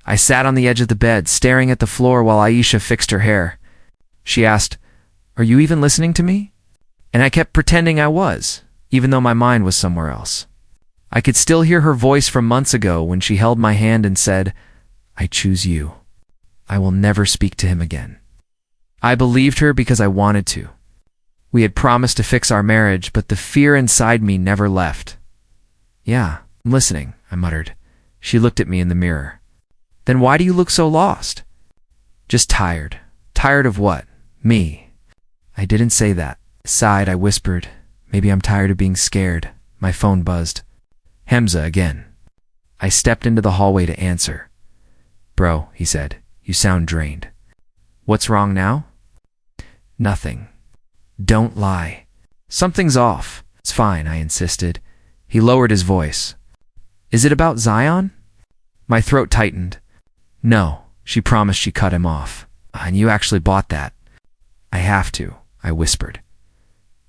I sat on the edge of the bed, staring at the floor while Aisha fixed her hair. She asked, "Are you even listening to me?" And I kept pretending I was, even though my mind was somewhere else. I could still hear her voice from months ago when she held my hand and said, "I choose you. I will never speak to him again." I believed her because I wanted to. We had promised to fix our marriage, but the fear inside me never left. "Yeah, I'm listening," I muttered. She looked at me in the mirror. "Then why do you look so lost?" "Just tired." "Tired of what?" "Me." I didn't say that. Sighed, I whispered, "Maybe I'm tired of being scared." My phone buzzed. Hamza again. I stepped into the hallway to answer. "Bro," he said, "you sound drained." "What's wrong now?" "Nothing." "Don't lie." "Something's off." "It's fine," I insisted. He lowered his voice. "Is it about Zion?" My throat tightened. "No," she promised. She cut him off. "And you actually bought that." "I have to," I whispered.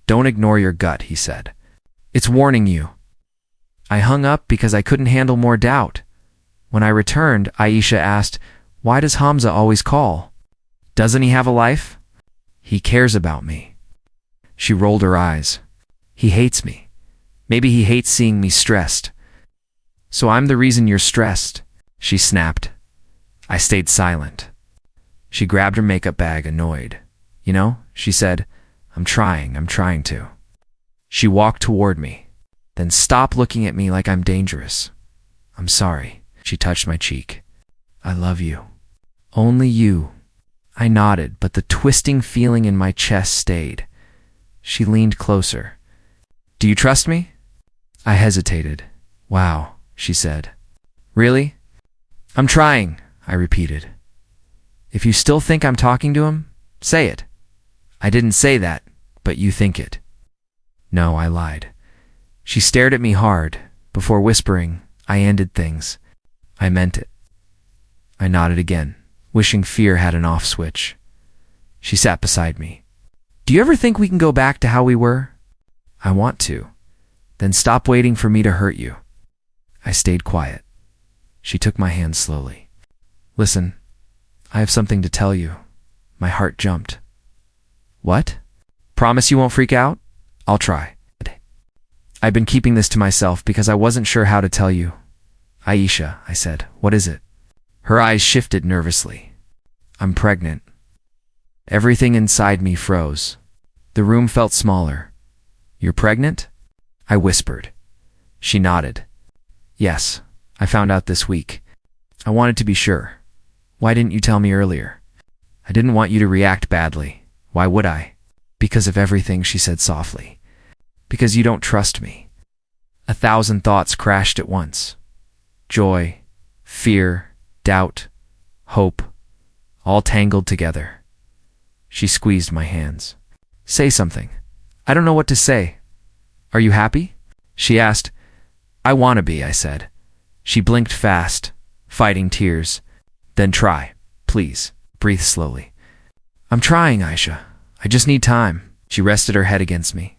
"Don't ignore your gut," he said. "It's warning you." I hung up because I couldn't handle more doubt. When I returned, Aisha asked, "Why does Hamza always call? Doesn't he have a life?" "He cares about me." She rolled her eyes. "He hates me. Maybe he hates seeing me stressed." "So I'm the reason you're stressed," she snapped. I stayed silent. She grabbed her makeup bag, annoyed. "You know," she said, I'm trying to." She walked toward me. "Then stop looking at me like I'm dangerous." "I'm sorry." She touched my cheek. "I love you." "Only you." I nodded, but the twisting feeling in my chest stayed. She leaned closer. "Do you trust me?" I hesitated. "Wow," she said. "Really?" "I'm trying," I repeated. "If you still think I'm talking to him, say it." "I didn't say that, but you think it." "No," I lied. She stared at me hard. Before whispering, I ended things. "I meant it." I nodded again, wishing fear had an off switch. She sat beside me. "Do you ever think we can go back to how we were?" "I want to." "Then stop waiting for me to hurt you." I stayed quiet. She took my hand slowly. "Listen, I have something to tell you." My heart jumped. "What?" "Promise you won't freak out?" "I'll try." "I've been keeping this to myself because I wasn't sure how to tell you." "Aisha," I said, "what is it?" Her eyes shifted nervously. "I'm pregnant." Everything inside me froze. The room felt smaller. "You're pregnant?" I whispered. She nodded. "Yes, I found out this week. I wanted to be sure. Why didn't you tell me earlier?" "I didn't want you to react badly." "Why would I?" "Because of everything," she said softly. "Because you don't trust me." 1,000 thoughts crashed at once. Joy, fear, doubt, hope, all tangled together. She squeezed my hands. "Say something." "I don't know what to say." "Are you happy?" she asked. "I want to be," I said. She blinked fast, fighting tears. "Then try, please. Breathe slowly." "I'm trying, Aisha. I just need time." She rested her head against me.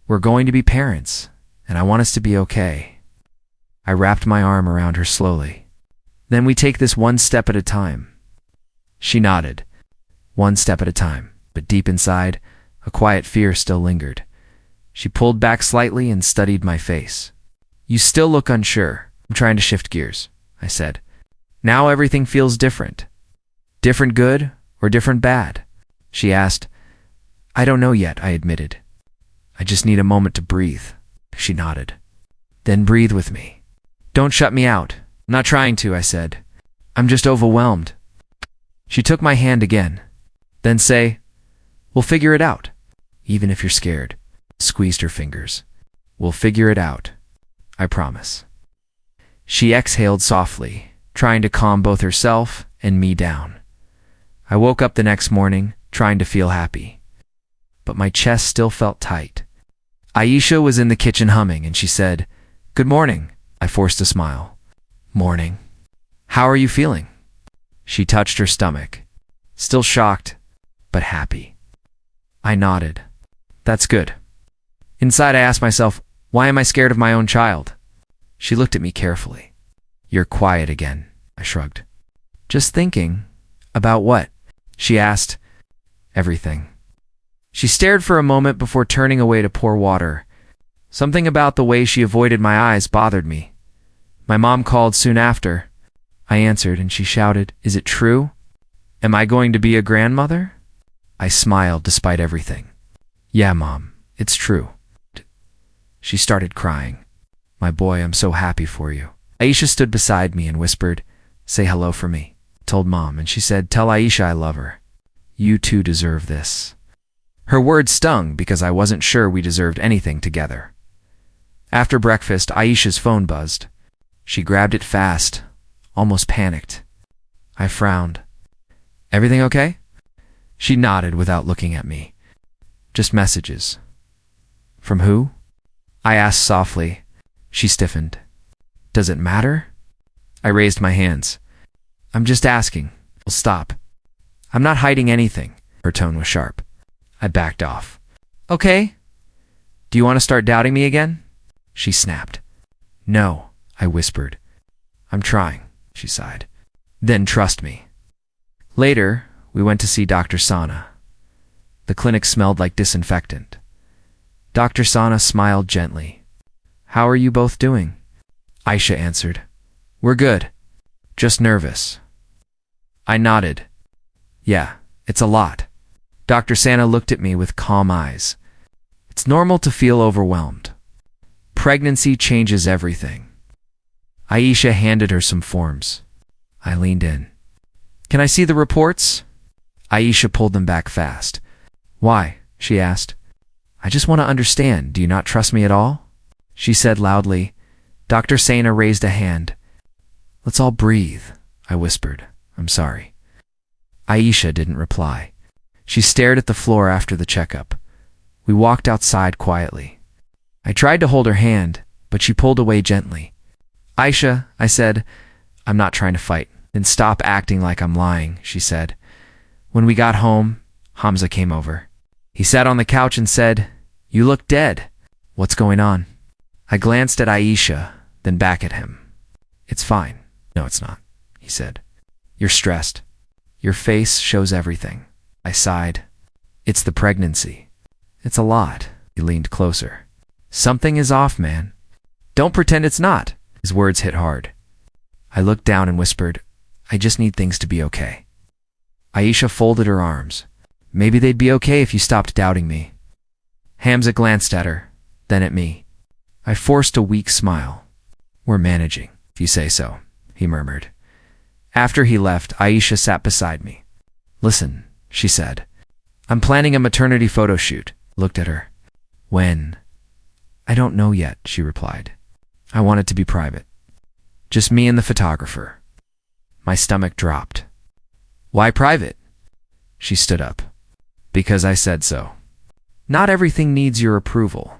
"We're going to be parents, and I want us to be okay." I wrapped my arm around her slowly. "Then we take this one step at a time." She nodded. One step at a time, but deep inside, a quiet fear still lingered. She pulled back slightly and studied my face. "You still look unsure." "I'm trying to shift gears," I said. "Now everything feels different." "Different good or different bad?" she asked. "I don't know yet," I admitted. "I just need a moment to breathe." She nodded. "Then breathe with me." "Don't shut me out." "I'm not trying to," I said. "I'm just overwhelmed." She took my hand again. "Then say, we'll figure it out." "Even if you're scared." Squeezed her fingers. "We'll figure it out. I promise." She exhaled softly, trying to calm both herself and me down. I woke up the next morning, trying to feel happy. But my chest still felt tight. Aisha was in the kitchen humming, and she said, "Good morning." I forced a smile. "Morning. How are you feeling?" She touched her stomach. Still shocked, but happy. I nodded. "That's good." Inside, I asked myself, why am I scared of my own child? She looked at me carefully. "You're quiet again," I shrugged. Just thinking. About what? She asked. Everything. She stared for a moment before turning away to pour water. Something about the way she avoided my eyes bothered me. My mom called soon after. I answered, and she shouted, "Is it true? Am I going to be a grandmother?" I smiled despite everything. "Yeah, Mom, it's true." She started crying. "My boy, I'm so happy for you." Aisha stood beside me and whispered, "Say hello for me." I told Mom, and she said, "Tell Aisha I love her. You two deserve this." Her words stung because I wasn't sure we deserved anything together. After breakfast, Aisha's phone buzzed. She grabbed it fast, almost panicked. I frowned. "Everything okay?" She nodded without looking at me. "Just messages." "From who?" I asked softly. She stiffened. "Does it matter?" I raised my hands. "I'm just asking." "Well, stop. I'm not hiding anything." Her tone was sharp. I backed off. "Okay. Do you want to start doubting me again?" She snapped. "No," I whispered. "I'm trying," she sighed. "Then trust me." Later, we went to see Dr. Sana. The clinic smelled like disinfectant. Dr. Sana smiled gently. "How are you both doing?" Aisha answered. "We're good. Just nervous." I nodded. "Yeah, it's a lot." Dr. Sana looked at me with calm eyes. "It's normal to feel overwhelmed. Pregnancy changes everything." Aisha handed her some forms. I leaned in. "Can I see the reports?" Aisha pulled them back fast. "Why?" she asked. "I just want to understand. Do you not trust me at all?" She said loudly. Dr. Sana raised a hand. "Let's all breathe," I whispered. "I'm sorry." Aisha didn't reply. She stared at the floor after the checkup. We walked outside quietly. I tried to hold her hand, but she pulled away gently. "Aisha," I said, "I'm not trying to fight." "Then stop acting like I'm lying," she said. When we got home, Hamza came over. He sat on the couch and said, "You look dead. What's going on?" I glanced at Aisha, then back at him. "It's fine." "No, it's not," he said. "You're stressed. Your face shows everything." I sighed. "It's the pregnancy. It's a lot." He leaned closer. "Something is off, man. Don't pretend it's not." His words hit hard. I looked down and whispered, "I just need things to be okay." Aisha folded her arms. "Maybe they'd be okay if you stopped doubting me." Hamza glanced at her, then at me. I forced a weak smile. "We're managing, if you say so," he murmured. After he left, Aisha sat beside me. "Listen," she said. "I'm planning a maternity photo shoot." Looked at her. "When?" "I don't know yet," she replied. "I want it to be private. Just me and the photographer." My stomach dropped. "Why private?" She stood up. "Because I said so." "Not everything needs your approval."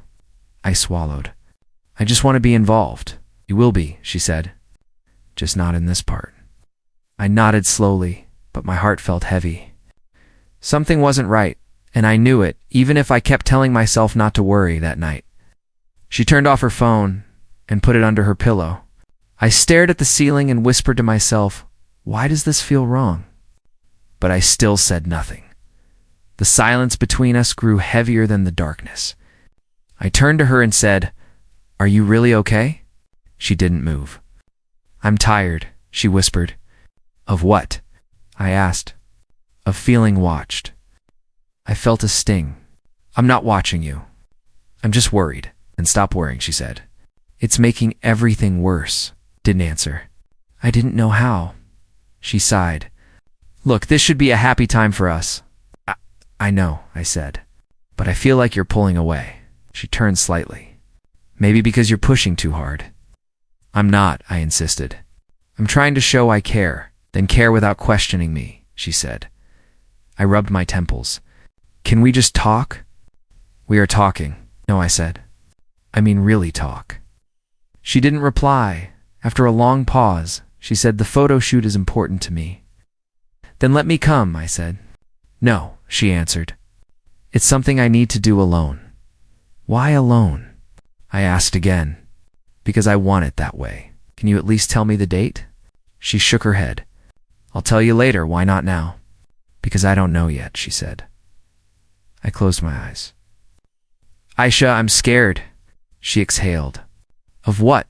I swallowed. "I just want to be involved." "You will be," she said. "Just not in this part." I nodded slowly, but my heart felt heavy. Something wasn't right, and I knew it, even if I kept telling myself not to worry that night. She turned off her phone and put it under her pillow. I stared at the ceiling and whispered to myself, "Why does this feel wrong?" But I still said nothing. The silence between us grew heavier than the darkness. I turned to her and said, "Are you really okay?" She didn't move. "I'm tired," she whispered. "Of what?" I asked. "Of feeling watched." I felt a sting. "I'm not watching you. I'm just worried." "And stop worrying," she said. "It's making everything worse." Didn't answer. "I didn't know how." She sighed. "Look, this should be a happy time for us." I know," I said. "But I feel like you're pulling away." She turned slightly. "Maybe because you're pushing too hard." "I'm not," I insisted. "I'm trying to show I care, then care without questioning me," she said. I rubbed my temples. "Can we just talk?" "We are talking." "No," I said. "I mean really talk." She didn't reply. After a long pause, she said, "The photo shoot is important to me." "Then let me come," I said. "No," she answered. "It's something I need to do alone." "Why alone?" I asked again. "Because I want it that way." "Can you at least tell me the date?" She shook her head. I'll tell you later, why not now? Because I don't know yet, she said. I closed my eyes. Aisha, I'm scared, she exhaled. Of what?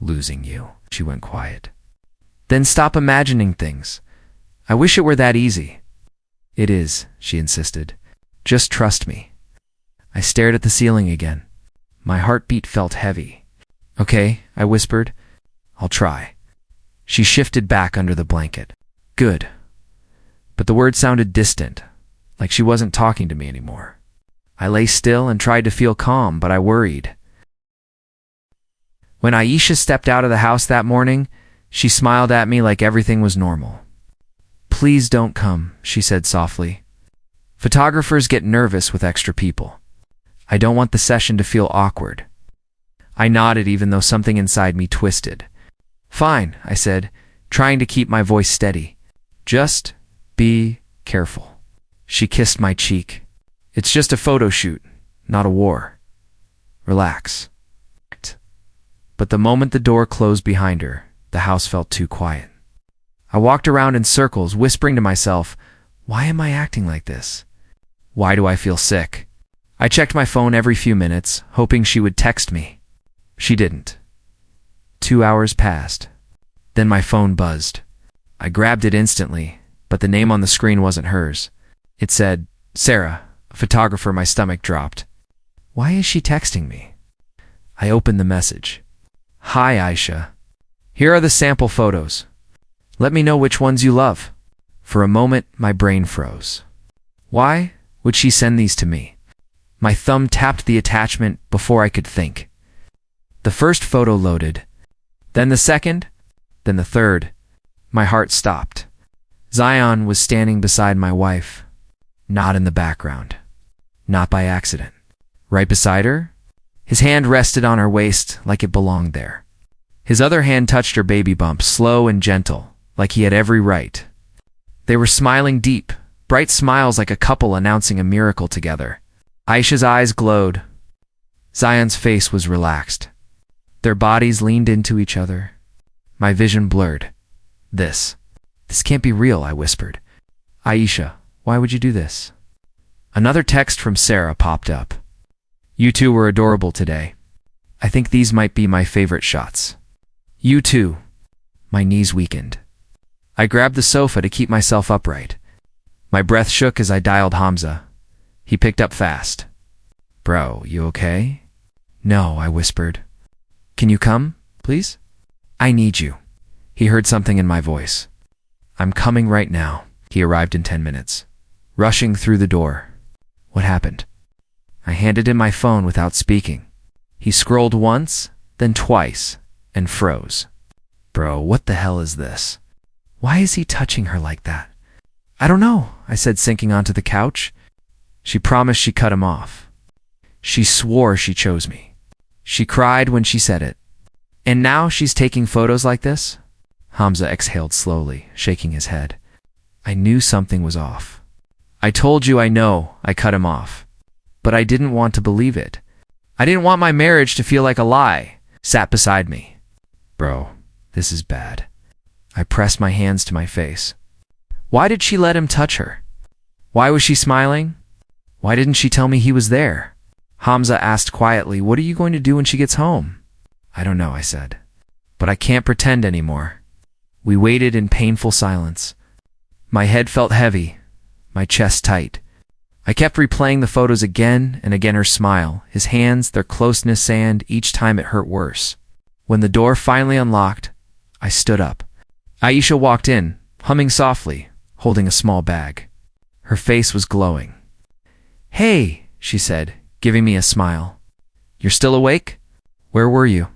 Losing you, she went quiet. Then stop imagining things. I wish it were that easy. It is, she insisted. Just trust me. I stared at the ceiling again. My heartbeat felt heavy. Okay, I whispered. I'll try. She shifted back under the blanket. Good. But the words sounded distant, like she wasn't talking to me anymore. I lay still and tried to feel calm, but I worried. When Aisha stepped out of the house that morning, she smiled at me like everything was normal. Please don't come, she said softly. Photographers get nervous with extra people. I don't want the session to feel awkward. I nodded even though something inside me twisted. Fine, I said, trying to keep my voice steady. Just be careful. She kissed my cheek. It's just a photo shoot, not a war. Relax. But the moment the door closed behind her, the house felt too quiet. I walked around in circles, whispering to myself, why am I acting like this? Why do I feel sick? I checked my phone every few minutes, hoping she would text me. She didn't. 2 hours passed. Then my phone buzzed. I grabbed it instantly, but the name on the screen wasn't hers. It said, Sarah, a photographer. My stomach dropped. Why is she texting me? I opened the message. Hi, Aisha. Here are the sample photos. Let me know which ones you love. For a moment, my brain froze. Why would she send these to me? My thumb tapped the attachment before I could think. The first photo loaded, then the second, then the third. My heart stopped. Zion was standing beside my wife, not in the background, not by accident. Right beside her, his hand rested on her waist like it belonged there. His other hand touched her baby bump, slow and gentle, like he had every right. They were smiling deep, bright smiles like a couple announcing a miracle together. Aisha's eyes glowed. Zion's face was relaxed. Their bodies leaned into each other. My vision blurred. This can't be real, I whispered. Aisha, why would you do this? Another text from Sarah popped up. You two were adorable today. I think these might be my favorite shots. You too. My knees weakened. I grabbed the sofa to keep myself upright. My breath shook as I dialed Hamza. He picked up fast. Bro, you okay? No, I whispered. Can you come, please? I need you. He heard something in my voice. I'm coming right now. He arrived in 10 minutes, rushing through the door. What happened? I handed him my phone without speaking. He scrolled once, then twice, and froze. Bro, what the hell is this? Why is he touching her like that? I don't know, I said, sinking onto the couch. She promised she cut him off. She swore she chose me. She cried when she said it. And now she's taking photos like this? Hamza exhaled slowly, shaking his head. I knew something was off. I told you I know I cut him off. But I didn't want to believe it. I didn't want my marriage to feel like a lie. Sat beside me. Bro, this is bad. I pressed my hands to my face. Why did she let him touch her? Why was she smiling? Why didn't she tell me he was there? Hamza asked quietly, what are you going to do when she gets home? I don't know, I said. But I can't pretend anymore. We waited in painful silence. My head felt heavy, my chest tight. I kept replaying the photos again and again, her smile, his hands, their closeness, and each time it hurt worse. When the door finally unlocked, I stood up. Aisha walked in, humming softly, holding a small bag. Her face was glowing. Hey, she said, giving me a smile. You're still awake? Where were you?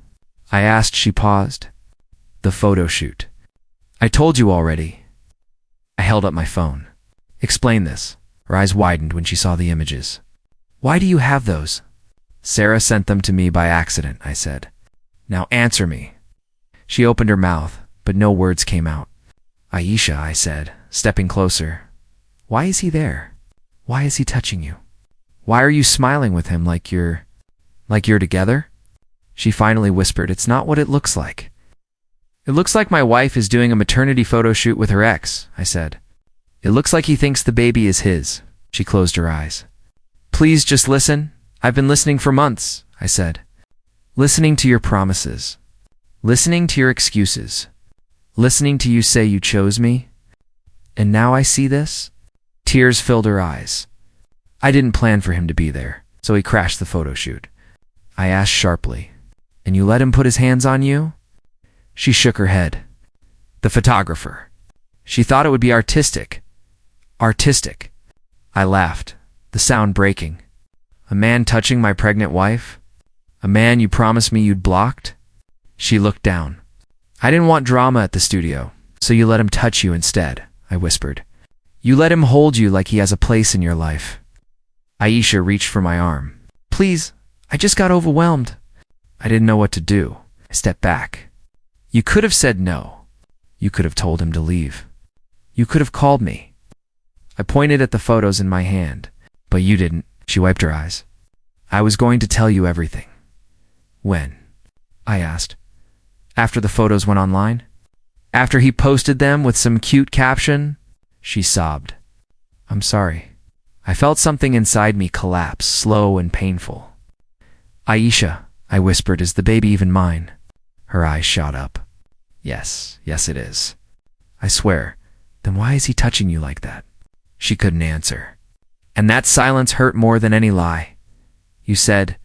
I asked. She paused. The photo shoot. I told you already. I held up my phone. Explain this. Her eyes widened when she saw the images. Why do you have those? Sarah sent them to me by accident, I said. Now answer me. She opened her mouth, but no words came out. Aisha, I said, stepping closer. Why is he there? Why is he touching you? Why are you smiling with him like you're together? She finally whispered, it's not what it looks like. It looks like my wife is doing a maternity photo shoot with her ex, I said. It looks like he thinks the baby is his. She closed her eyes. Please just listen. I've been listening for months, I said. Listening to your promises. Listening to your excuses. Listening to you say you chose me. And now I see this? Tears filled her eyes. I didn't plan for him to be there, so he crashed the photo shoot. I asked sharply, and you let him put his hands on you? She shook her head. The photographer. She thought it would be artistic. Artistic. I laughed, the sound breaking. A man touching my pregnant wife? A man you promised me you'd blocked? She looked down. I didn't want drama at the studio, so you let him touch you instead, I whispered. You let him hold you like he has a place in your life. Aisha reached for my arm. Please, I just got overwhelmed. I didn't know what to do. I stepped back. You could have said no. You could have told him to leave. You could have called me. I pointed at the photos in my hand, but you didn't. She wiped her eyes. I was going to tell you everything. When? I asked. After the photos went online? After he posted them with some cute caption? She sobbed. I'm sorry. I felt something inside me collapse, slow and painful. Aisha, I whispered, is the baby even mine? Her eyes shot up. Yes, it is. I swear. Then why is he touching you like that? She couldn't answer. And that silence hurt more than any lie. You said.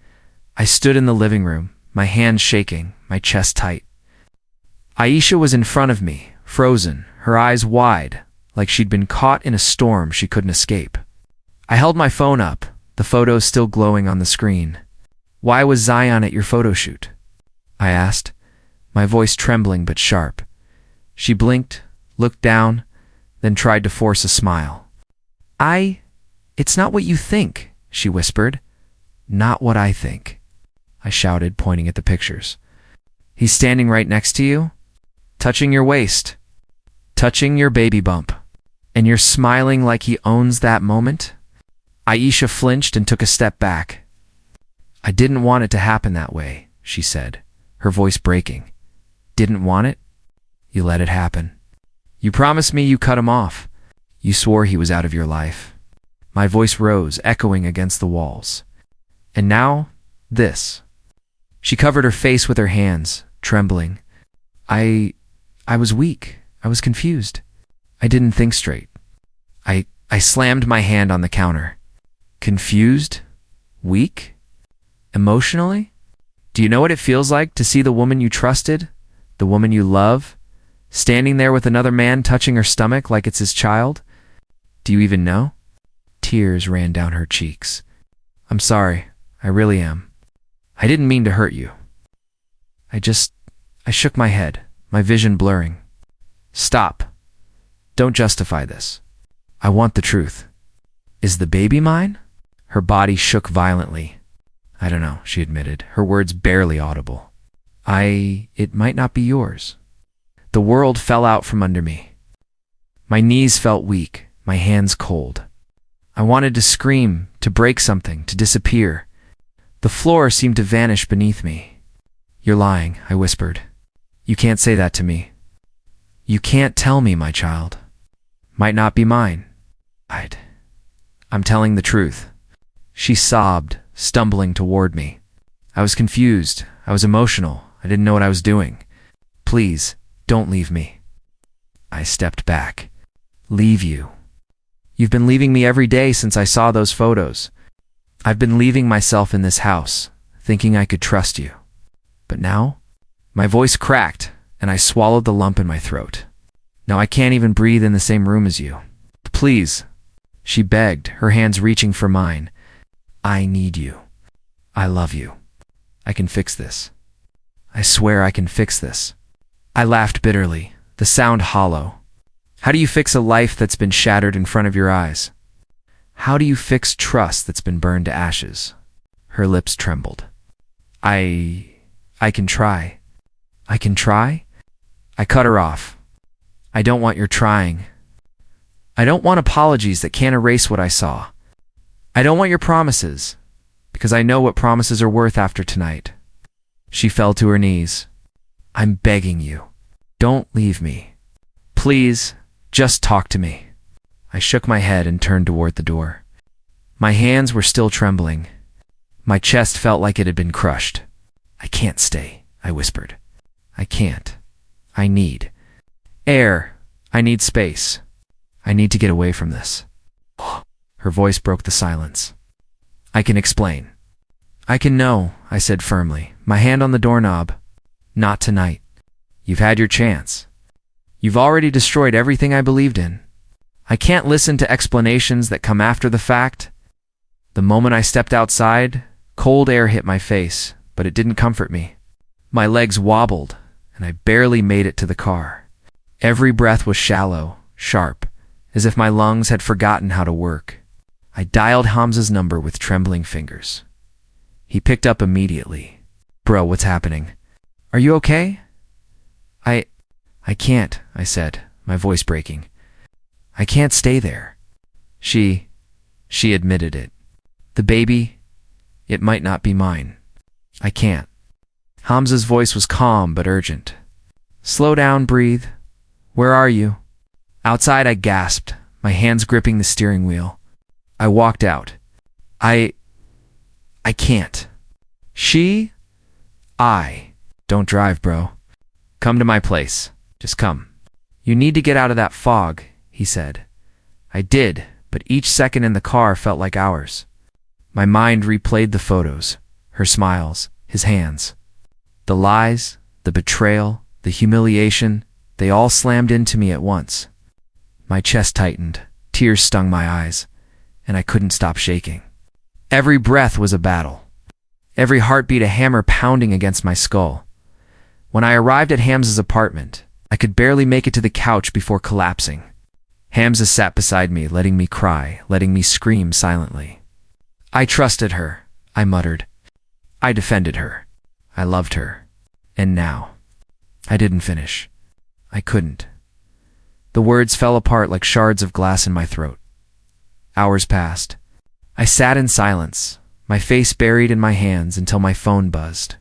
I stood in the living room, my hands shaking, my chest tight. Aisha was in front of me, frozen, her eyes wide, like she'd been caught in a storm she couldn't escape. I held my phone up, the photos still glowing on the screen. Why was Zion at your photo shoot? I asked, my voice trembling but sharp. She blinked, looked down, then tried to force a smile. It's not what you think, she whispered. Not what I think, I shouted, pointing at the pictures. He's standing right next to you, touching your waist, touching your baby bump, and you're smiling like he owns that moment? Aisha flinched and took a step back. I didn't want it to happen that way, she said, her voice breaking. Didn't want it? You let it happen. You promised me you cut him off. You swore he was out of your life. My voice rose, echoing against the walls. And now, this. She covered her face with her hands, trembling. I was weak. I was confused. I didn't think straight. I slammed my hand on the counter. Confused? Weak? Emotionally? Do you know what it feels like to see the woman you trusted, the woman you love, standing there with another man touching her stomach like it's his child? Do you even know? Tears ran down her cheeks. I'm sorry. I really am. I didn't mean to hurt you. I shook my head, my vision blurring. Stop. Don't justify this. I want the truth. Is the baby mine? Her body shook violently. I don't know, she admitted, her words barely audible. It might not be yours. The world fell out from under me. My knees felt weak, my hands cold. I wanted to scream, to break something, to disappear. The floor seemed to vanish beneath me. You're lying, I whispered. You can't say that to me. You can't tell me, my child. Might not be mine. I'm telling the truth. She sobbed, stumbling toward me. I was confused. I was emotional. I didn't know what I was doing. Please, don't leave me. I stepped back. Leave you? You've been leaving me every day since I saw those photos. I've been leaving myself in this house, thinking I could trust you. But now? My voice cracked, and I swallowed the lump in my throat. Now I can't even breathe in the same room as you. Please, she begged, her hands reaching for mine. I need you. I love you. I can fix this. I swear I can fix this. I laughed bitterly, the sound hollow. How do you fix a life that's been shattered in front of your eyes? How do you fix trust that's been burned to ashes? Her lips trembled. I can try. I can try? I cut her off. I don't want your trying. I don't want apologies that can't erase what I saw. I don't want your promises, because I know what promises are worth after tonight. She fell to her knees. I'm begging you. Don't leave me. Please, just talk to me. I shook my head and turned toward the door. My hands were still trembling. My chest felt like it had been crushed. I can't stay, I whispered. I can't. I need air. I need space. I need to get away from this. Her voice broke the silence. I can explain. I can know, I said firmly, my hand on the doorknob. Not tonight. You've had your chance. You've already destroyed everything I believed in. I can't listen to explanations that come after the fact. The moment I stepped outside, cold air hit my face, but it didn't comfort me. My legs wobbled, and I barely made it to the car. Every breath was shallow, sharp, as if my lungs had forgotten how to work. I dialed Hamza's number with trembling fingers. He picked up immediately. Bro, what's happening? Are you okay? I can't, I said, my voice breaking. I can't stay there. She admitted it. The baby, it might not be mine. I can't. Hamza's voice was calm but urgent. Slow down, breathe. Where are you? Outside, I gasped, my hands gripping the steering wheel. I walked out. I can't. Don't drive, bro. Come to my place. Just come. You need to get out of that fog, he said. I did, but each second in the car felt like hours. My mind replayed the photos, her smiles, his hands. The lies, the betrayal, the humiliation, they all slammed into me at once. My chest tightened, tears stung my eyes, and I couldn't stop shaking. Every breath was a battle. Every heartbeat a hammer pounding against my skull. When I arrived at Hamza's apartment, I could barely make it to the couch before collapsing. Hamza sat beside me, letting me cry, letting me scream silently. I trusted her, I muttered. I defended her. I loved her. And now. I didn't finish. I couldn't. The words fell apart like shards of glass in my throat. Hours passed. I sat in silence, my face buried in my hands until my phone buzzed.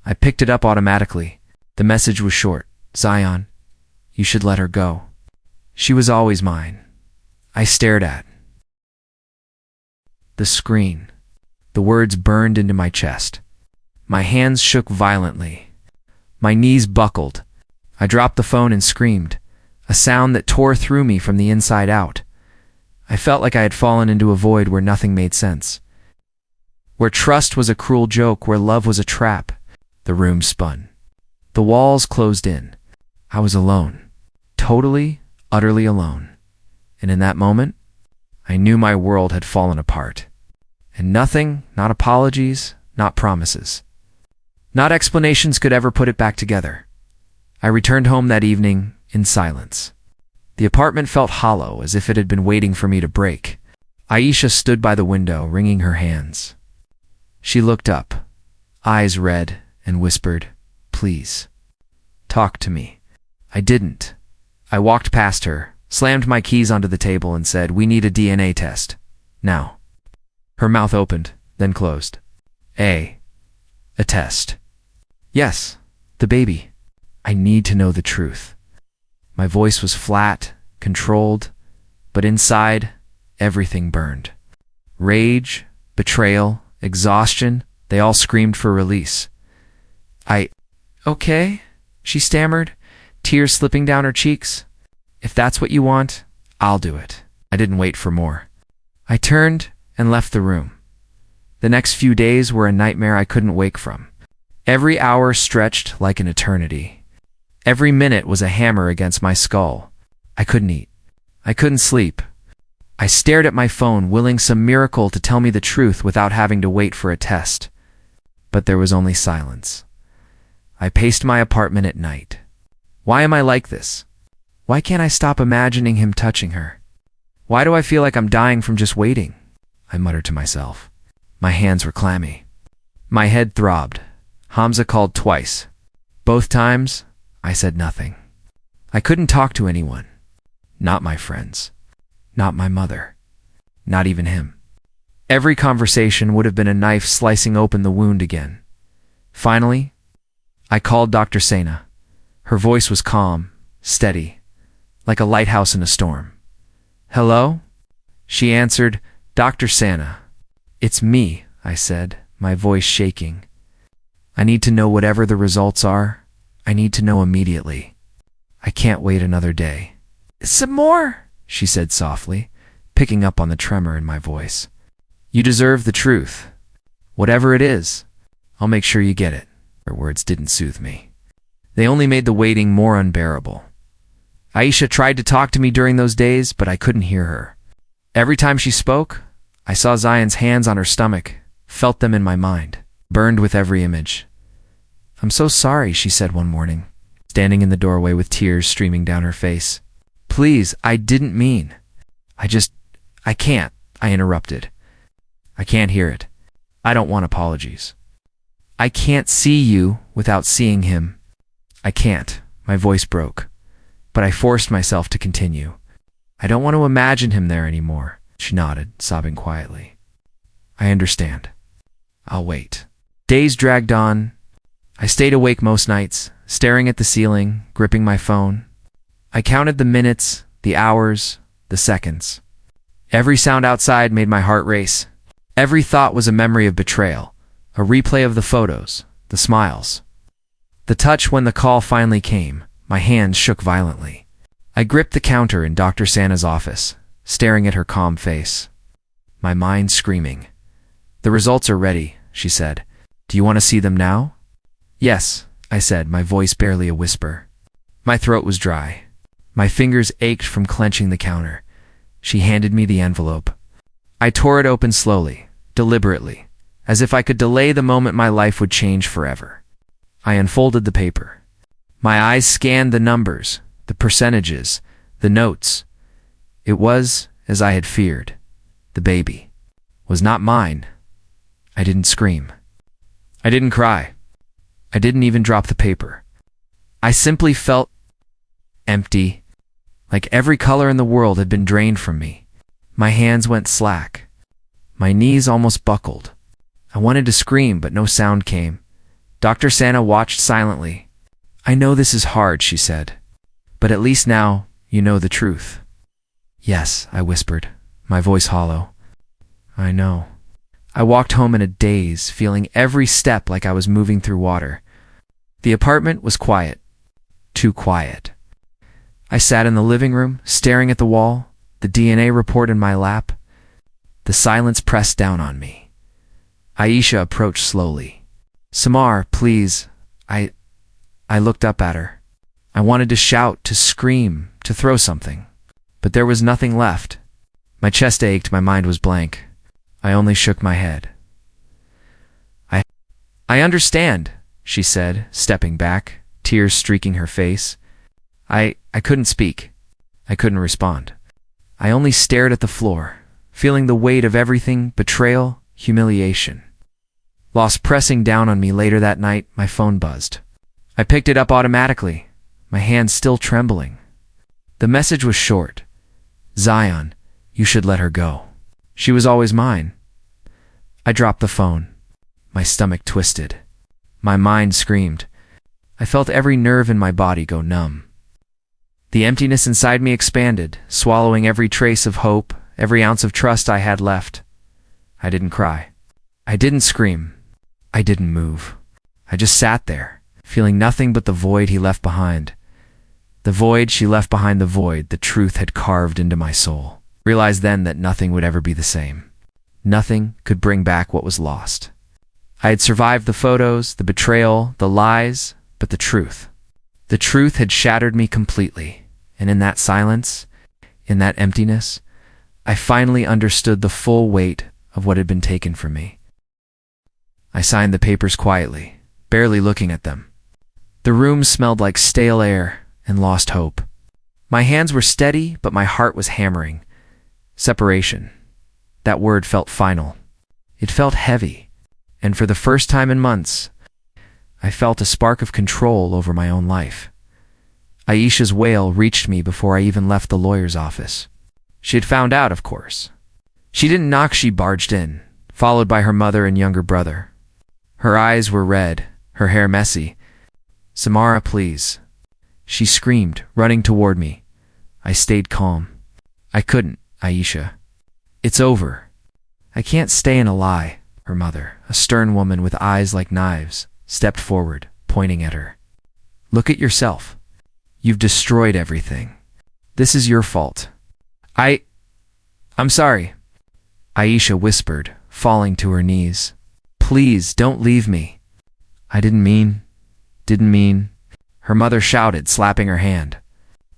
I picked it up automatically. The message was short. Zion, you should let her go. She was always mine. I stared at the screen. The words burned into my chest. My hands shook violently. My knees buckled. I dropped the phone and screamed, a sound that tore through me from the inside out. I felt like I had fallen into a void where nothing made sense. Where trust was a cruel joke, where love was a trap. The room spun. The walls closed in. I was alone. Totally, utterly alone. And in that moment, I knew my world had fallen apart. And nothing, not apologies, not promises, not explanations could ever put it back together. I returned home that evening in silence. The apartment felt hollow, as if it had been waiting for me to break. Aisha stood by the window, wringing her hands. She looked up, eyes red, and whispered, "Please, talk to me." I didn't. I walked past her, slammed my keys onto the table, and said, "We need a DNA test. Now." Her mouth opened, then closed. A test. Yes, the baby. I need to know the truth. My voice was flat, controlled, but inside, everything burned. Rage, betrayal, exhaustion, they all screamed for release. Okay, she stammered, tears slipping down her cheeks. If that's what you want, I'll do it. I didn't wait for more. I turned and left the room. The next few days were a nightmare I couldn't wake from. Every hour stretched like an eternity. Every minute was a hammer against my skull. I couldn't eat. I couldn't sleep. I stared at my phone, willing some miracle to tell me the truth without having to wait for a test. But there was only silence. I paced my apartment at night. Why am I like this? Why can't I stop imagining him touching her? Why do I feel like I'm dying from just waiting? I muttered to myself. My hands were clammy. My head throbbed. Hamza called twice. Both times, I said nothing. I couldn't talk to anyone. Not my friends. Not my mother. Not even him. Every conversation would have been a knife slicing open the wound again. Finally, I called Dr. Sena. Her voice was calm, steady, like a lighthouse in a storm. "Hello?" She answered, "Dr. Santa." "It's me," I said, my voice shaking. "I need to know whatever the results are. I need to know immediately. I can't wait another day." "Some more," she said softly, picking up on the tremor in my voice. "You deserve the truth. Whatever it is, I'll make sure you get it." Her words didn't soothe me. They only made the waiting more unbearable. Aisha tried to talk to me during those days, but I couldn't hear her. Every time she spoke, I saw Zion's hands on her stomach, felt them in my mind, burned with every image. "I'm so sorry," she said one morning, standing in the doorway with tears streaming down her face. "Please, I didn't mean. I can't," I interrupted. "I can't hear it. I don't want apologies. I can't see you without seeing him. I can't." My voice broke, but I forced myself to continue. "I don't want to imagine him there anymore." She nodded, sobbing quietly. "I understand. I'll wait." Days dragged on. I stayed awake most nights, staring at the ceiling, gripping my phone. I counted the minutes, the hours, the seconds. Every sound outside made my heart race. Every thought was a memory of betrayal, a replay of the photos, the smiles. The touch when the call finally came, my hands shook violently. I gripped the counter in Dr. Santa's office, staring at her calm face. My mind screaming. "The results are ready," she said. "Do you want to see them now?" "Yes," I said, my voice barely a whisper. My throat was dry. My fingers ached from clenching the counter. She handed me the envelope. I tore it open slowly, deliberately, as if I could delay the moment my life would change forever. I unfolded the paper. My eyes scanned the numbers, the percentages, the notes. It was, as I had feared. The baby was not mine. I didn't scream. I didn't cry. I didn't even drop the paper. I simply felt empty, like every color in the world had been drained from me. My hands went slack. My knees almost buckled. I wanted to scream, but no sound came. Dr. Santa watched silently. "I know this is hard," she said, "but at least now you know the truth." "Yes," I whispered, my voice hollow. "I know." I walked home in a daze, feeling every step like I was moving through water. The apartment was quiet. Too quiet. I sat in the living room, staring at the wall, the DNA report in my lap. The silence pressed down on me. Aisha approached slowly. "Samar, please." I looked up at her. I wanted to shout, to scream, to throw something. But there was nothing left. My chest ached, my mind was blank. I only shook my head. I understand," she said, stepping back, tears streaking her face. I couldn't speak. I couldn't respond. I only stared at the floor, feeling the weight of everything, betrayal, humiliation. Loss pressing down on me later that night, my phone buzzed. I picked it up automatically, my hands still trembling. The message was short. "Zion, you should let her go. She was always mine." I dropped the phone. My stomach twisted. My mind screamed. I felt every nerve in my body go numb. The emptiness inside me expanded, swallowing every trace of hope, every ounce of trust I had left. I didn't cry. I didn't scream. I didn't move. I just sat there, feeling nothing but the void he left behind. The void she left behind, the void the truth had carved into my soul. Realized then that nothing would ever be the same. Nothing could bring back what was lost. I had survived the photos, the betrayal, the lies, but the truth. The truth had shattered me completely, and in that silence, in that emptiness, I finally understood the full weight of what had been taken from me. I signed the papers quietly, barely looking at them. The room smelled like stale air and lost hope. My hands were steady, but my heart was hammering. Separation. That word felt final. It felt heavy, and for the first time in months, I felt a spark of control over my own life. Aisha's wail reached me before I even left the lawyer's office. She had found out, of course. She didn't knock, she barged in, followed by her mother and younger brother. Her eyes were red, her hair messy. "Samara, please." she screamed, running toward me. I stayed calm. I couldn't, Aisha. It's over. I can't stay in a lie. Her mother, a stern woman with eyes like knives, stepped forward, pointing at her. Look at yourself. You've destroyed everything. This is your fault. I'm sorry, Aisha whispered, falling to her knees. Please don't leave me. I didn't mean. Her mother shouted, slapping her hand.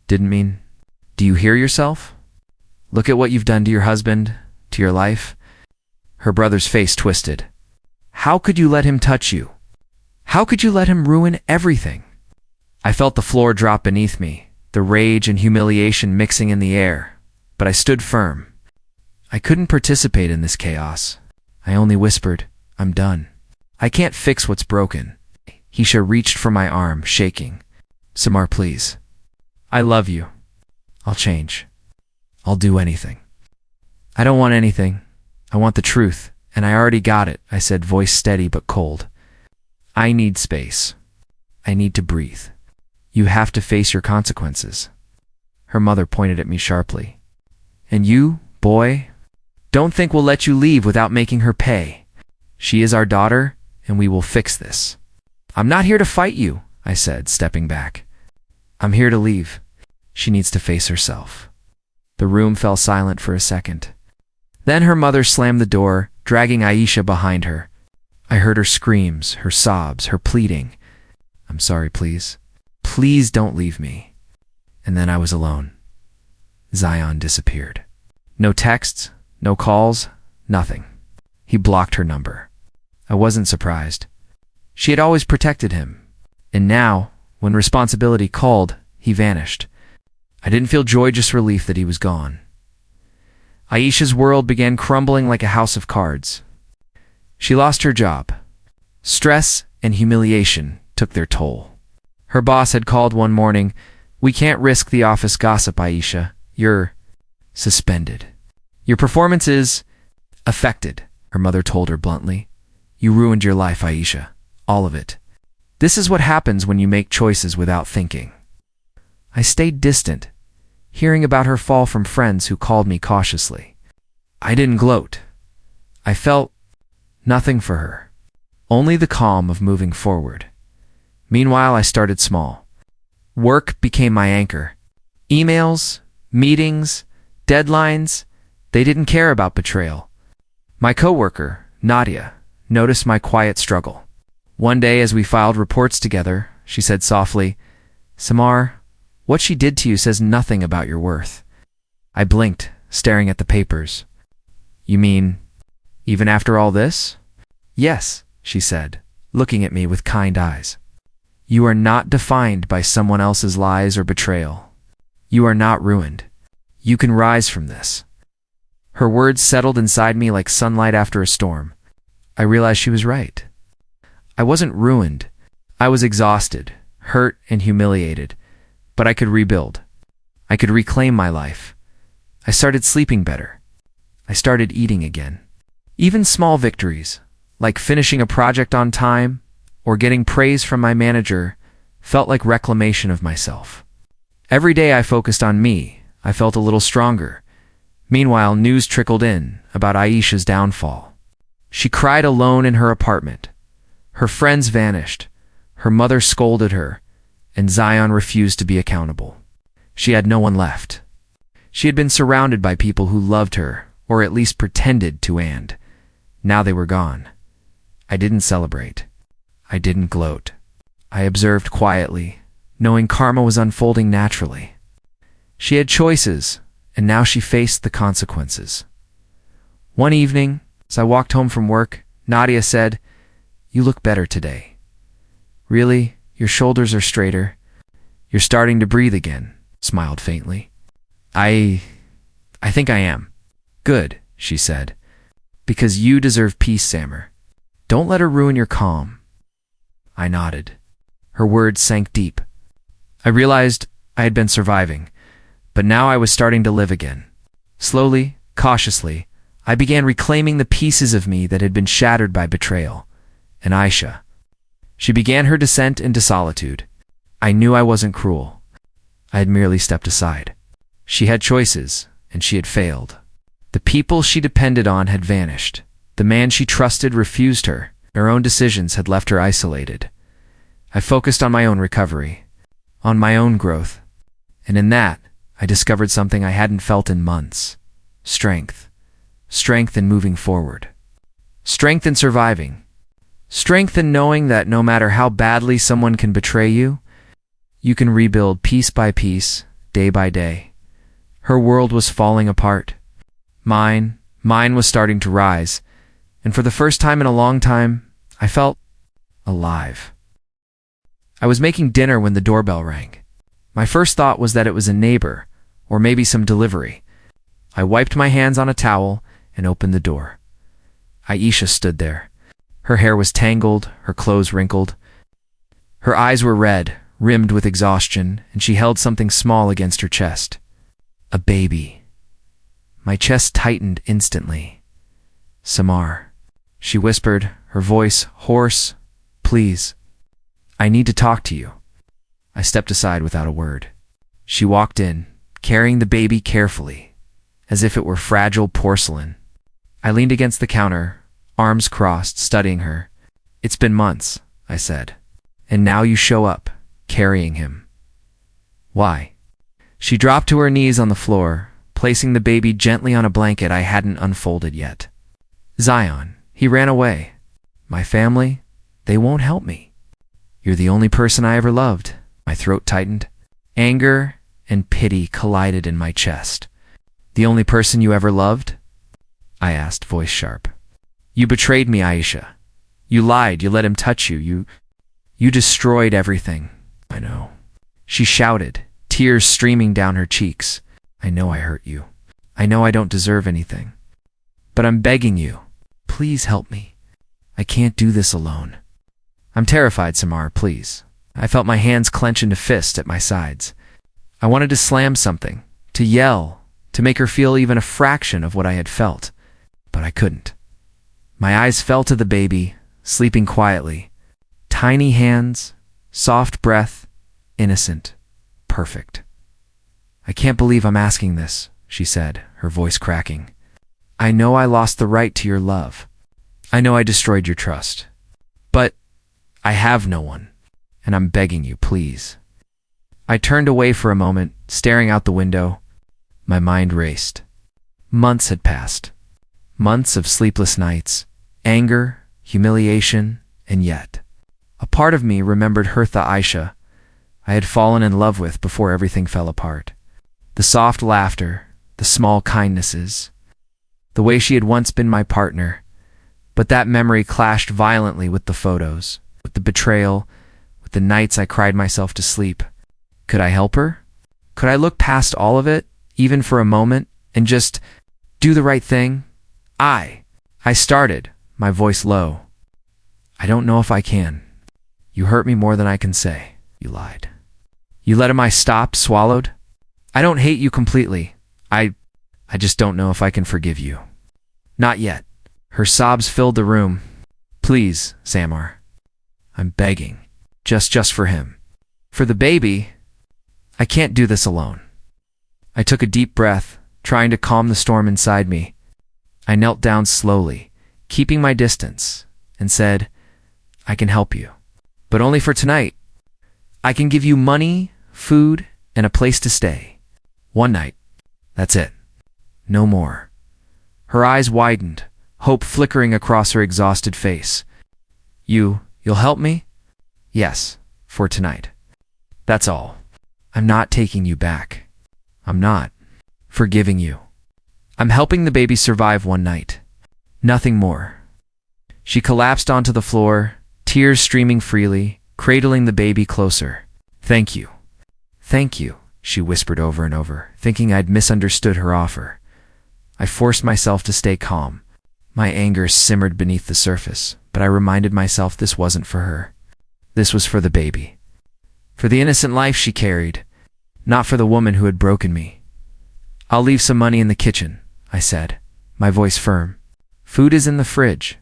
Didn't mean? Do you hear yourself? Look at what you've done to your husband, to your life. Her brother's face twisted. How could you let him touch you? How could you let him ruin everything? I felt the floor drop beneath me, the rage and humiliation mixing in the air, but I stood firm. I couldn't participate in this chaos. I only whispered, I'm done. I can't fix what's broken. Aisha reached for my arm, shaking. Samar, please. I love you. I'll change. I'll do anything. I don't want anything. I want the truth, and I already got it, I said, voice steady but cold. I need space. I need to breathe. You have to face your consequences. Her mother pointed at me sharply. And you, boy, don't think we'll let you leave without making her pay. She is our daughter, and we will fix this. I'm not here to fight you, I said, stepping back. I'm here to leave. She needs to face herself. The room fell silent for a second. Then her mother slammed the door, dragging Aisha behind her. I heard her screams, her sobs, her pleading. I'm sorry, please. Please don't leave me. And then I was alone. Zion disappeared. No texts, no calls, nothing. He blocked her number. I wasn't surprised. She had always protected him. And now, when responsibility called, he vanished. I didn't feel joy, just relief that he was gone. Aisha's world began crumbling like a house of cards. She lost her job. Stress and humiliation took their toll. Her boss had called one morning. We can't risk the office gossip, Aisha. You're suspended. Your performance is affected, her mother told her bluntly. You ruined your life, Aisha. All of it. This is what happens when you make choices without thinking. I stayed distant, hearing about her fall from friends who called me cautiously. I didn't gloat. I felt nothing for her, only the calm of moving forward. Meanwhile, I started small. Work became my anchor. Emails, meetings, deadlines, they didn't care about betrayal. My coworker, Nadia, noticed my quiet struggle. One day, as we filed reports together, she said softly, Samar, what she did to you says nothing about your worth. I blinked, staring at the papers. You mean, even after all this? Yes, she said, looking at me with kind eyes. You are not defined by someone else's lies or betrayal. You are not ruined. You can rise from this. Her words settled inside me like sunlight after a storm. I realized she was right. I wasn't ruined. I was exhausted, hurt, and humiliated, but I could rebuild. I could reclaim my life. I started sleeping better. I started eating again. Even small victories, like finishing a project on time or getting praise from my manager, felt like reclamation of myself. Every day I focused on me, I felt a little stronger. Meanwhile, news trickled in about Aisha's downfall. She cried alone in her apartment. Her friends vanished. Her mother scolded her, and Zion refused to be accountable. She had no one left. She had been surrounded by people who loved her, or at least pretended to, and now they were gone. I didn't celebrate. I didn't gloat. I observed quietly, knowing karma was unfolding naturally. She had choices, and now she faced the consequences. One evening, as I walked home from work, Nadia said, You look better today. Really? Your shoulders are straighter. You're starting to breathe again, smiled faintly. I think I am. Good, she said. Because you deserve peace, Samar. Don't let her ruin your calm. I nodded. Her words sank deep. I realized I had been surviving, but now I was starting to live again. Slowly, cautiously, I began reclaiming the pieces of me that had been shattered by betrayal. And Aisha. She began her descent into solitude. I knew I wasn't cruel. I had merely stepped aside. She had choices, and she had failed. The people she depended on had vanished. The man she trusted refused her. Her own decisions had left her isolated. I focused on my own recovery, on my own growth, and in that, I discovered something I hadn't felt in months. Strength. Strength in moving forward. Strength in surviving. Strength in knowing that no matter how badly someone can betray you, you can rebuild piece by piece, day by day. Her world was falling apart. Mine was starting to rise, and for the first time in a long time, I felt alive. I was making dinner when the doorbell rang. My first thought was that it was a neighbor, or maybe some delivery. I wiped my hands on a towel and opened the door. Aisha stood there. Her hair was tangled, her clothes wrinkled. Her eyes were red, rimmed with exhaustion, and she held something small against her chest. A baby. My chest tightened instantly. "Samar," she whispered, her voice hoarse. "Please. I need to talk to you." I stepped aside without a word. She walked in, carrying the baby carefully, as if it were fragile porcelain. I leaned against the counter, arms crossed, studying her. "It's been months," I said. "And now you show up, carrying him. Why?" She dropped to her knees on the floor, placing the baby gently on a blanket I hadn't unfolded yet. "Zion, he ran away. My family, they won't help me. You're the only person I ever loved." My throat tightened. Anger and pity collided in my chest. "The only person you ever loved?" I asked, voice sharp. "You betrayed me, Aisha. You lied, you let him touch you, you destroyed everything." "I know," she shouted, tears streaming down her cheeks. "I know I hurt you. I know I don't deserve anything. But I'm begging you, please help me. I can't do this alone." "I'm terrified, Samar, please." I felt my hands clench into fists at my sides. I wanted to slam something, to yell, to make her feel even a fraction of what I had felt. But I couldn't. My eyes fell to the baby, sleeping quietly. Tiny hands, soft breath, innocent, perfect. "I can't believe I'm asking this," she said, her voice cracking. "I know I lost the right to your love. I know I destroyed your trust. But I have no one, and I'm begging you, please." I turned away for a moment, staring out the window. My mind raced. Months had passed. Months of sleepless nights, anger, humiliation, and yet, a part of me remembered Hertha Aisha I had fallen in love with before everything fell apart. The soft laughter, the small kindnesses, the way she had once been my partner. But that memory clashed violently with the photos, with the betrayal, with the nights I cried myself to sleep. Could I help her? Could I look past all of it, even for a moment, and just do the right thing? I started, my voice low. "I don't know if I can. You hurt me more than I can say. You lied. You let him." I stopped, swallowed. "I don't hate you completely. I just don't know if I can forgive you. Not yet." Her sobs filled the room. "Please, Samar. I'm begging. Just for him. For the baby. I can't do this alone." I took a deep breath, trying to calm the storm inside me. I knelt down slowly, keeping my distance, and said, "I can help you. But only for tonight. I can give you money, food, and a place to stay. One night. That's it. No more." Her eyes widened, hope flickering across her exhausted face. You'll help me?" "Yes, for tonight. That's all. I'm not taking you back. I'm not forgiving you. I'm helping the baby survive one night. Nothing more." She collapsed onto the floor, tears streaming freely, cradling the baby closer. "Thank you. Thank you," she whispered over and over, thinking I'd misunderstood her offer. I forced myself to stay calm. My anger simmered beneath the surface, but I reminded myself this wasn't for her. This was for the baby. For the innocent life she carried, not for the woman who had broken me. "I'll leave some money in the kitchen," I said, my voice firm. "Food is in the fridge.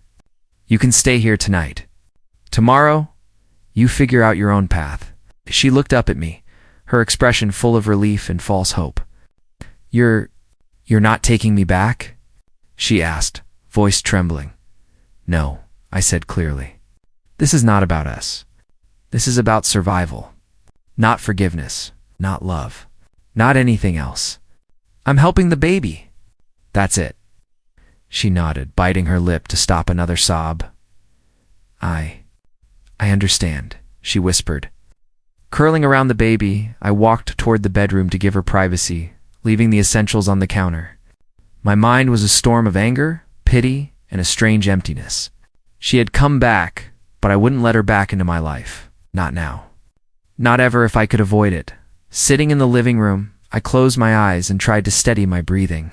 You can stay here tonight. Tomorrow, you figure out your own path." She looked up at me, her expression full of relief and false hope. You're not taking me back?" she asked, voice trembling. "No," I said clearly. "This is not about us. This is about survival. Not forgiveness, not love, not anything else. I'm helping the baby. That's it." She nodded, biting her lip to stop another sob. I understand," she whispered. Curling around the baby, I walked toward the bedroom to give her privacy, leaving the essentials on the counter. My mind was a storm of anger, pity, and a strange emptiness. She had come back, but I wouldn't let her back into my life. Not now. Not ever if I could avoid it. Sitting in the living room, I closed my eyes and tried to steady my breathing.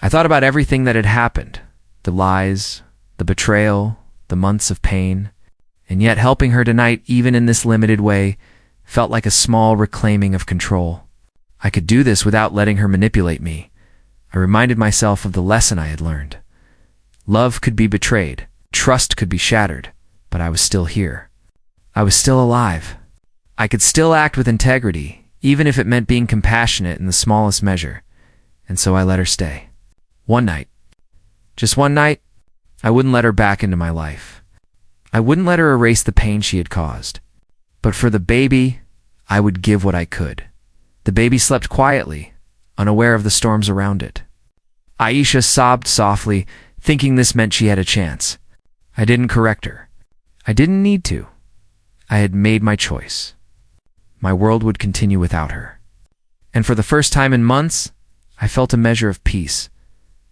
I thought about everything that had happened, the lies, the betrayal, the months of pain, and yet helping her tonight, even in this limited way, felt like a small reclaiming of control. I could do this without letting her manipulate me. I reminded myself of the lesson I had learned. Love could be betrayed, trust could be shattered, but I was still here. I was still alive. I could still act with integrity, even if it meant being compassionate in the smallest measure, and so I let her stay. One night, just one night, I wouldn't let her back into my life. I wouldn't let her erase the pain she had caused. But for the baby, I would give what I could. The baby slept quietly, unaware of the storms around it. Aisha sobbed softly, thinking this meant she had a chance. I didn't correct her. I didn't need to. I had made my choice. My world would continue without her. And for the first time in months, I felt a measure of peace,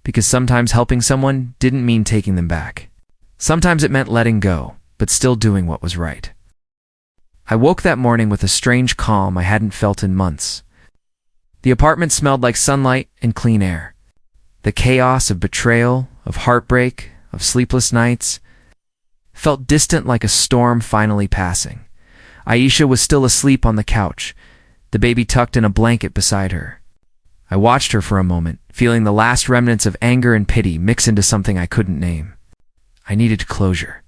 because sometimes helping someone didn't mean taking them back. Sometimes it meant letting go, but still doing what was right. I woke that morning with a strange calm I hadn't felt in months. The apartment smelled like sunlight and clean air. The chaos of betrayal, of heartbreak, of sleepless nights felt distant, like a storm finally passing. Aisha was still asleep on the couch, the baby tucked in a blanket beside her. I watched her for a moment, feeling the last remnants of anger and pity mix into something I couldn't name. I needed closure.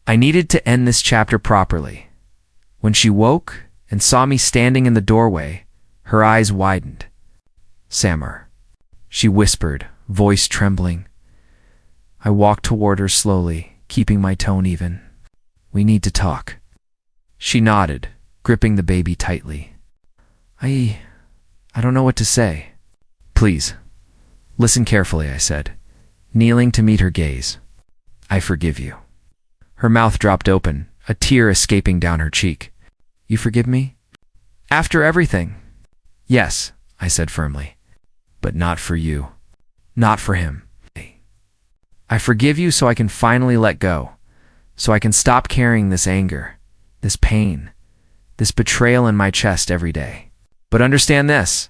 I needed to end this chapter properly. When she woke and saw me standing in the doorway, her eyes widened. "Samar," she whispered, voice trembling. I walked toward her slowly, keeping my tone even. "We need to talk." She nodded, gripping the baby tightly. I don't know what to say." "Please, listen carefully," I said, kneeling to meet her gaze. "I forgive you." Her mouth dropped open, a tear escaping down her cheek. "You forgive me?" "After everything?" "Yes," I said firmly. "But not for you. Not for him. I forgive you so I can finally let go, so I can stop carrying this anger, this pain, this betrayal in my chest every day. But understand this."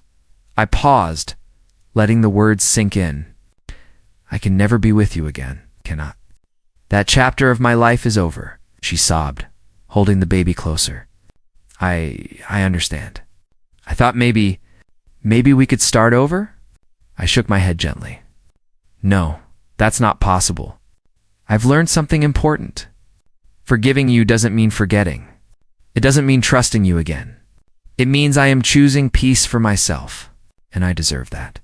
I paused, letting the words sink in. "I can never be with you again, cannot. That chapter of my life is over," she sobbed, holding the baby closer. I understand. I thought maybe we could start over?" I shook my head gently. "No, that's not possible. I've learned something important. Forgiving you doesn't mean forgetting. It doesn't mean trusting you again. It means I am choosing peace for myself, and I deserve that."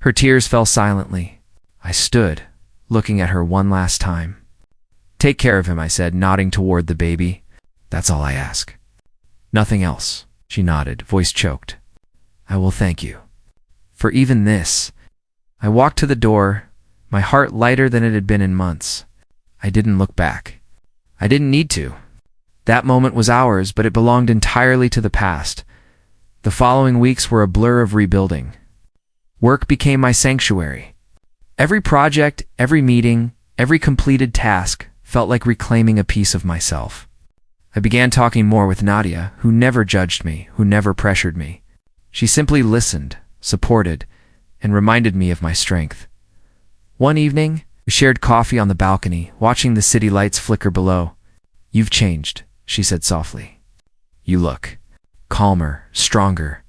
Her tears fell silently. I stood, looking at her one last time. "Take care of him," I said, nodding toward the baby. "That's all I ask. Nothing else." She nodded, voice choked. "I will thank you for even this." I walked to the door, my heart lighter than it had been in months. I didn't look back. I didn't need to. That moment was ours, but it belonged entirely to the past. The following weeks were a blur of rebuilding. Work became my sanctuary. Every project, every meeting, every completed task felt like reclaiming a piece of myself. I began talking more with Nadia, who never judged me, who never pressured me. She simply listened, supported, and reminded me of my strength. One evening, we shared coffee on the balcony, watching the city lights flicker below. "You've changed," she said softly. "You look calmer, stronger."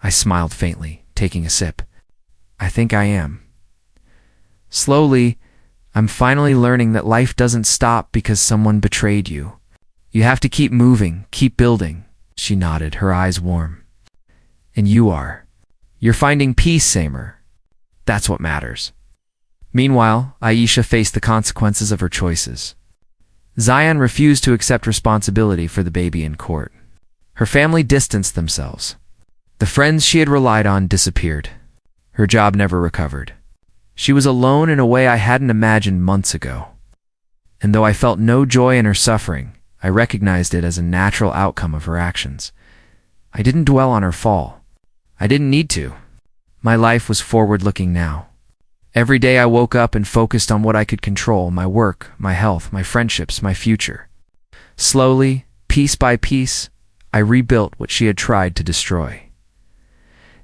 I smiled faintly, taking a sip. "I think I am." Slowly, I'm finally learning that life doesn't stop because someone betrayed you. You have to keep moving, keep building, She nodded, her eyes warm. And you are. You're finding peace, Samer. That's what matters. Meanwhile, Aisha faced the consequences of her choices. Zion refused to accept responsibility for the baby in court. Her family distanced themselves. The friends she had relied on disappeared. Her job never recovered. She was alone in a way I hadn't imagined months ago. And though I felt no joy in her suffering, I recognized it as a natural outcome of her actions. I didn't dwell on her fall. I didn't need to. My life was forward-looking now. Every day I woke up and focused on what I could control: my work, my health, my friendships, my future. Slowly, piece by piece, I rebuilt what she had tried to destroy.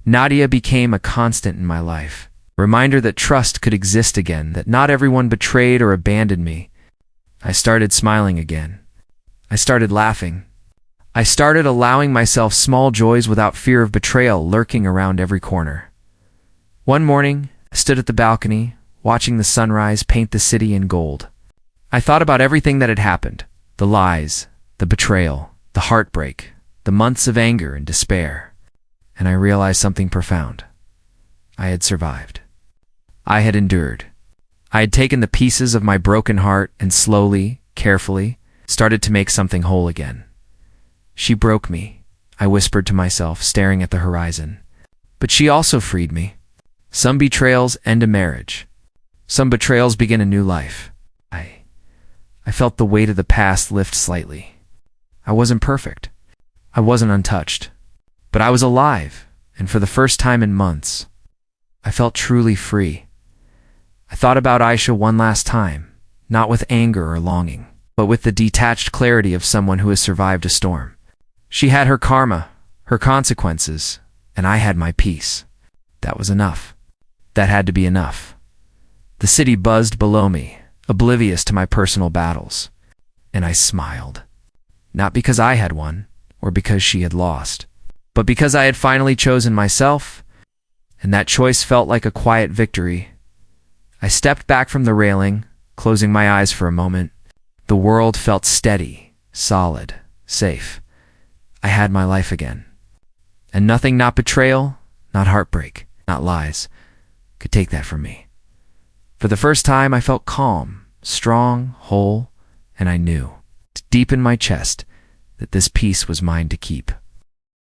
Nadia became a constant in my life, a reminder that trust could exist again, that not everyone betrayed or abandoned me. I started smiling again. I started laughing. I started allowing myself small joys without fear of betrayal lurking around every corner. One morning, I stood at the balcony, watching the sunrise paint the city in gold. I thought about everything that had happened: the lies, the betrayal, the heartbreak, the months of anger and despair. And I realized something profound. I had survived. I had endured. I had taken the pieces of my broken heart and slowly, carefully, started to make something whole again. She broke me, I whispered to myself, staring at the horizon. But she also freed me. Some betrayals end a marriage. Some betrayals begin a new life. I felt the weight of the past lift slightly. I wasn't perfect. I wasn't untouched. But I was alive, and for the first time in months, I felt truly free. I thought about Aisha one last time, not with anger or longing, but with the detached clarity of someone who has survived a storm. She had her karma, her consequences, and I had my peace. That was enough. That had to be enough. The city buzzed below me, oblivious to my personal battles, and I smiled. Not because I had won, or because she had lost, but because I had finally chosen myself, and that choice felt like a quiet victory. I stepped back from the railing, closing my eyes for a moment. The world felt steady, solid, safe. I had my life again. And nothing, not betrayal, not heartbreak, not lies, could take that from me. For the first time, I felt calm, strong, whole, and I knew, deep in my chest, that this peace was mine to keep.